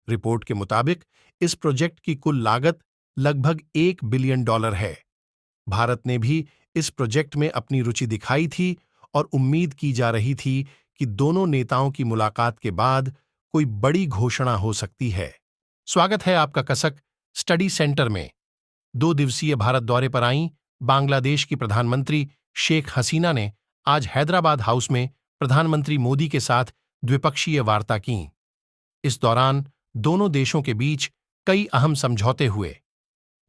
Report के मुताबिक इस प्रोजेक्ट की कुल लागत लगभग $1 बिलियन है। भारत ने भी इस प्रोजेक्ट में अपनी रुचि दिखाई थी और उम्मीद की जा रही थी कि दोनों नेताओं की मुलाकात के बाद कोई बड़ी घोषणा हो सकती है। स्वागत है आपका कसक स्टडी सेंटर में। 2 दिवसीय भारत दौरे पर आईं बांग्लादेश की प्रधानमंत्री शेख हसीना ने आज हैदराबाद हाउस में प्रधानमंत्री मोदी के साथ द्विपक्षीय वार्ता की। इस दौरान दोनों देशों के बीच कई अहम समझौते हुए।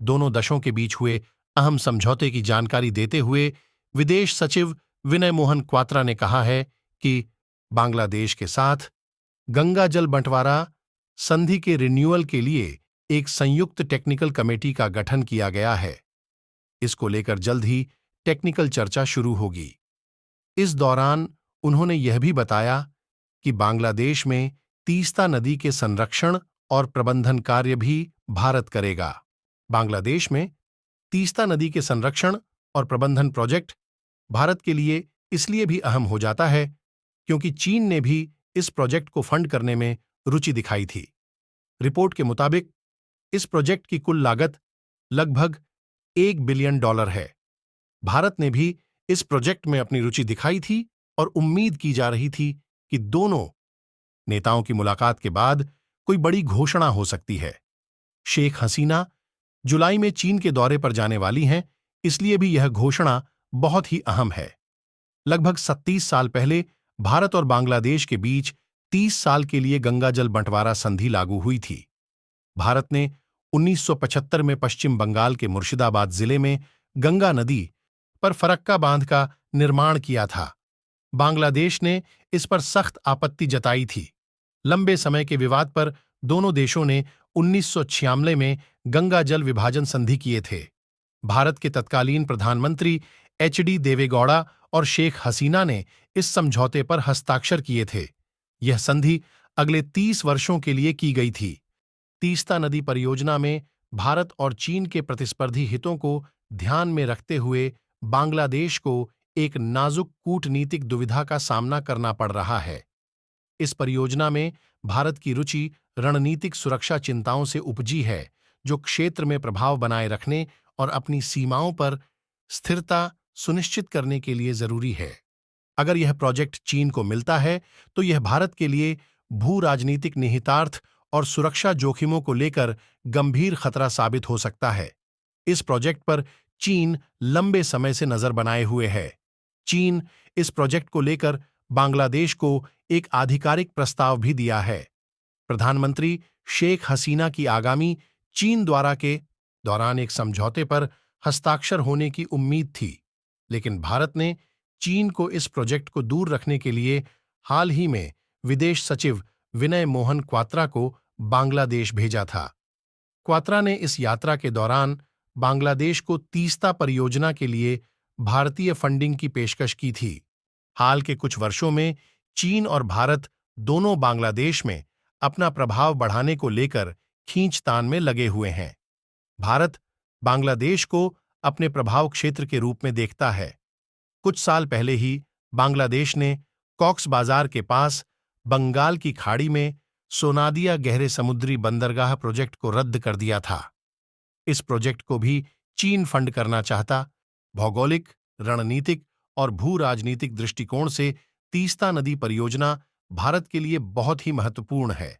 दोनों देशों के बीच हुए अहम समझौते की जानकारी देते हुए विदेश सचिव विनय मोहन क्वात्रा ने कहा है कि बांग्लादेश के साथ गंगा जल बंटवारा संधि के रिन्यूअल के लिए एक संयुक्त टेक्निकल कमेटी का गठन किया गया है। इसको लेकर जल्द ही टेक्निकल चर्चा शुरू होगी। इस दौरान उन्होंने यह भी बताया कि बांग्लादेश में तीस्ता नदी के संरक्षण और प्रबंधन कार्य भी भारत करेगा। बांग्लादेश में तीस्ता नदी के संरक्षण और प्रबंधन प्रोजेक्ट भारत के लिए इसलिए भी अहम हो जाता है क्योंकि चीन ने भी इस प्रोजेक्ट को फंड करने में रुचि दिखाई थी। रिपोर्ट के मुताबिक इस प्रोजेक्ट की कुल लागत लगभग $1 बिलियन है। भारत ने भी इस प्रोजेक्ट में अपनी रुचि दिखाई थी और उम्मीद की जा रही थी कि दोनों नेताओं की मुलाकात के बाद कोई बड़ी घोषणा हो सकती है। शेख हसीना जुलाई में चीन के दौरे पर जाने वाली हैं, इसलिए भी यह घोषणा बहुत ही अहम है। लगभग 37 साल पहले भारत और बांग्लादेश के बीच 30 साल के लिए गंगा जल बंटवारा संधि लागू हुई थी। भारत ने 1975 में पश्चिम बंगाल के मुर्शिदाबाद जिले में गंगा नदी पर फरक्का बांध का निर्माण किया था। बांग्लादेश ने इस पर सख्त आपत्ति जताई थी। लंबे समय के विवाद पर दोनों देशों ने 1996 में गंगा जल विभाजन संधि किए थे। भारत के तत्कालीन प्रधानमंत्री HD देवेगौड़ा और शेख हसीना ने इस समझौते पर हस्ताक्षर किए थे। यह संधि अगले 30 वर्षों के लिए की गई थी। तीस्ता नदी परियोजना में भारत और चीन के प्रतिस्पर्धी हितों को ध्यान में रखते हुए बांग्लादेश को एक नाजुक कूटनीतिक दुविधा का सामना करना पड़ रहा है। इस परियोजना में भारत की रुचि रणनीतिक सुरक्षा चिंताओं से उपजी है, जो क्षेत्र में प्रभाव बनाए रखने और अपनी सीमाओं पर स्थिरता सुनिश्चित करने के लिए जरूरी है। अगर यह प्रोजेक्ट चीन को मिलता है तो यह भारत के लिए भू राजनीतिक निहितार्थ और सुरक्षा जोखिमों को लेकर गंभीर खतरा साबित हो सकता है। इस प्रोजेक्ट पर चीन लंबे समय से नजर बनाए हुए है। चीन इस प्रोजेक्ट को लेकर बांग्लादेश को एक आधिकारिक प्रस्ताव भी दिया है। प्रधानमंत्री शेख हसीना की आगामी चीन दौरा के दौरान एक समझौते पर हस्ताक्षर होने की उम्मीद थी, लेकिन भारत ने चीन को इस प्रोजेक्ट को दूर रखने के लिए हाल ही में विदेश सचिव विनय मोहन क्वात्रा को बांग्लादेश भेजा था। क्वात्रा ने इस यात्रा के दौरान बांग्लादेश को तीस्ता परियोजना के लिए भारतीय फंडिंग की पेशकश की थी। हाल के कुछ वर्षों में चीन और भारत दोनों बांग्लादेश में अपना प्रभाव बढ़ाने को लेकर खींचतान में लगे हुए हैं। भारत बांग्लादेश को अपने प्रभाव क्षेत्र के रूप में देखता है। कुछ साल पहले ही बांग्लादेश ने कॉक्स बाजार के पास बंगाल की खाड़ी में सोनादिया गहरे समुद्री बंदरगाह प्रोजेक्ट को रद्द कर दिया था। इस प्रोजेक्ट को भी चीन फंड करना चाहता। भौगोलिक, रणनीतिक और भू राजनीतिक दृष्टिकोण से तीस्ता नदी परियोजना भारत के लिए बहुत ही महत्वपूर्ण है।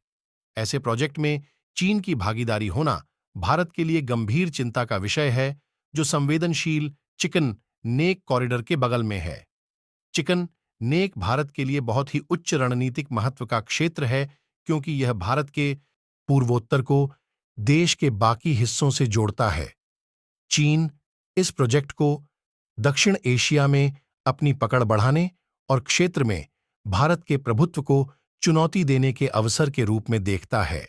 ऐसे प्रोजेक्ट में चीन की भागीदारी होना भारत के लिए गंभीर चिंता का विषय है, जो संवेदनशील चिकन नेक कॉरिडोर के बगल में है। चिकन नेक भारत के लिए बहुत ही उच्च रणनीतिक महत्व का क्षेत्र है, क्योंकि यह भारत के पूर्वोत्तर को देश के बाकी हिस्सों से जोड़ता है। चीन इस प्रोजेक्ट को दक्षिण एशिया में अपनी पकड़ बढ़ाने और क्षेत्र में भारत के प्रभुत्व को चुनौती देने के अवसर के रूप में देखता है।